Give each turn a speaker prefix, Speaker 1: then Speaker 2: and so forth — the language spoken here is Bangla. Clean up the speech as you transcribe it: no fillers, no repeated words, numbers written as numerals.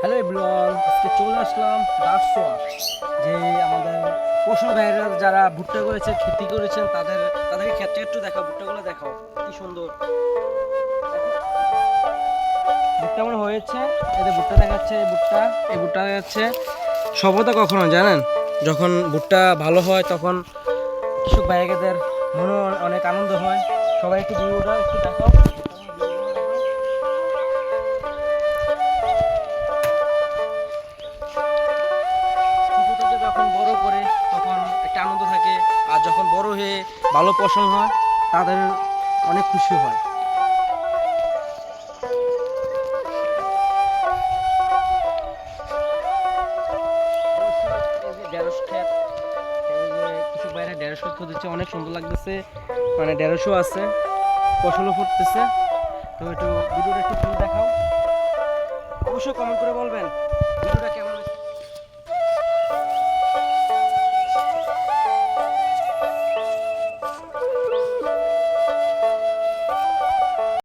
Speaker 1: হ্যালো এভরিওয়ান, আজকে চলে আসলাম ডাকসোয়া। যে আমাদের পশু ভাইরা যারা ভুট্টা করেছে, খেতি করেছেন, তাদেরকে ক্ষেত্রে একটু দেখাও, ভুট্টাগুলো দেখাও কি সুন্দর। ভুট্টা মনে হয়েছে, এই যে ভুট্টা দেখাচ্ছে, এই ভুট্টা দেখাচ্ছে সফলতা কখনো জানেন, যখন ভুট্টা ভালো হয় তখন কৃষক ভাইদের মনে অনেক আনন্দ হয়। সবাই একটু ভিডিওটা একটু দেখাও। ছোট থেকে যখন বড় করে তখন একটা আনন্দ থাকে, আর যখন বড় হয়ে ভালো ফসল হয় তাদের অনেক খুশি হয়। অবশ্যই এই যে ঢেঁড়স ক্ষেত, এই যে কৃষক ভাইরা ঢেঁড়স ক্ষেত দিচ্ছে, অনেক সুন্দর লাগতেছে। মানে ঢেঁড়সও আছে, ফসলও ফুটতেছে। তো একটু ভিডিওটা একটু ফুল দেখাও, অবশ্যই কমেন্ট করে বলবেন ভিডিওটা